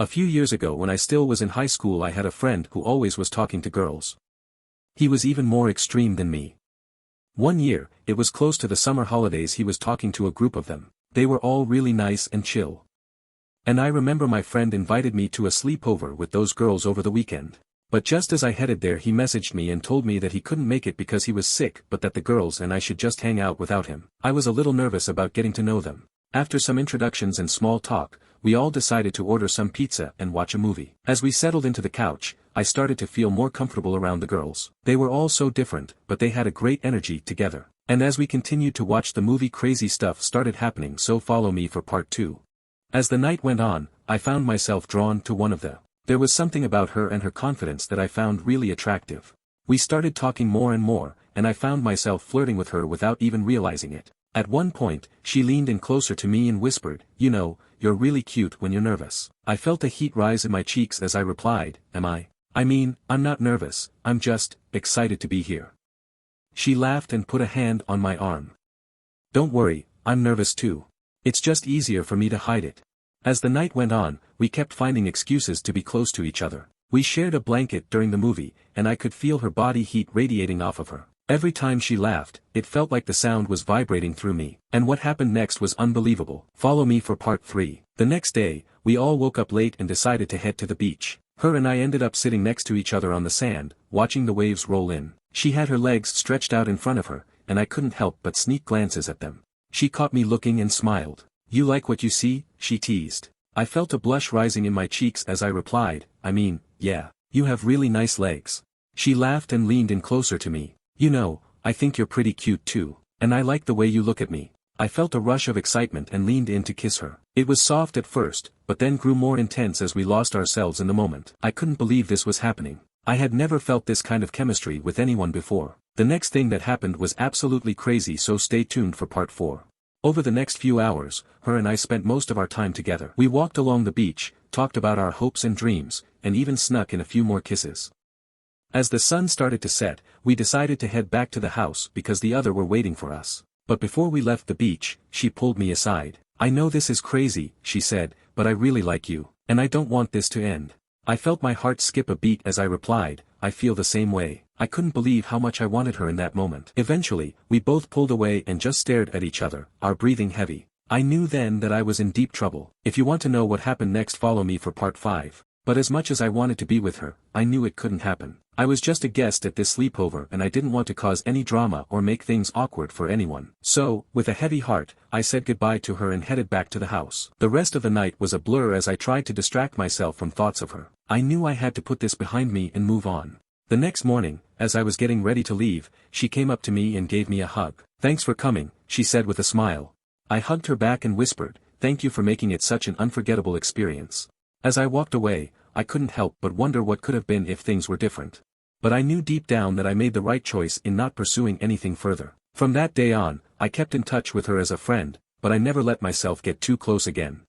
A few years ago when I still was in high school I had a friend who always was talking to girls. He was even more extreme than me. One year, it was close to the summer holidays, he was talking to a group of them. They were all really nice and chill. And I remember my friend invited me to a sleepover with those girls over the weekend. But just as I headed there he messaged me and told me that he couldn't make it because he was sick but that the girls and I should just hang out without him. I was a little nervous about getting to know them. After some introductions and small talk, we all decided to order some pizza and watch a movie. As we settled into the couch, I started to feel more comfortable around the girls. They were all so different, but they had a great energy together. And as we continued to watch the movie crazy stuff started happening, so follow me for part 2. As the night went on, I found myself drawn to one of them. There was something about her and her confidence that I found really attractive. We started talking more and more, and I found myself flirting with her without even realizing it. At one point, she leaned in closer to me and whispered, "You know, you're really cute when you're nervous." I felt a heat rise in my cheeks as I replied, "Am I? I mean, I'm not nervous, I'm just excited to be here." She laughed and put a hand on my arm. "Don't worry, I'm nervous too. It's just easier for me to hide it." As the night went on, we kept finding excuses to be close to each other. We shared a blanket during the movie, and I could feel her body heat radiating off of her. Every time she laughed, it felt like the sound was vibrating through me. And what happened next was unbelievable. Follow me for part 3. The next day, we all woke up late and decided to head to the beach. Her and I ended up sitting next to each other on the sand, watching the waves roll in. She had her legs stretched out in front of her, and I couldn't help but sneak glances at them. She caught me looking and smiled. "You like what you see?" she teased. I felt a blush rising in my cheeks as I replied, "I mean, yeah, you have really nice legs." She laughed and leaned in closer to me. "You know, I think you're pretty cute too, and I like the way you look at me." I felt a rush of excitement and leaned in to kiss her. It was soft at first, but then grew more intense as we lost ourselves in the moment. I couldn't believe this was happening. I had never felt this kind of chemistry with anyone before. The next thing that happened was absolutely crazy, so stay tuned for part 4. Over the next few hours, her and I spent most of our time together. We walked along the beach, talked about our hopes and dreams, and even snuck in a few more kisses. As the sun started to set, we decided to head back to the house because the other were waiting for us. But before we left the beach, she pulled me aside. "I know this is crazy," she said, "but I really like you, and I don't want this to end." I felt my heart skip a beat as I replied, "I feel the same way." I couldn't believe how much I wanted her in that moment. Eventually, we both pulled away and just stared at each other, our breathing heavy. I knew then that I was in deep trouble. If you want to know what happened next, follow me for part 5. But as much as I wanted to be with her, I knew it couldn't happen. I was just a guest at this sleepover and I didn't want to cause any drama or make things awkward for anyone. So, with a heavy heart, I said goodbye to her and headed back to the house. The rest of the night was a blur as I tried to distract myself from thoughts of her. I knew I had to put this behind me and move on. The next morning, as I was getting ready to leave, she came up to me and gave me a hug. "Thanks for coming," she said with a smile. I hugged her back and whispered, "Thank you for making it such an unforgettable experience." As I walked away, I couldn't help but wonder what could have been if things were different. But I knew deep down that I made the right choice in not pursuing anything further. From that day on, I kept in touch with her as a friend, but I never let myself get too close again.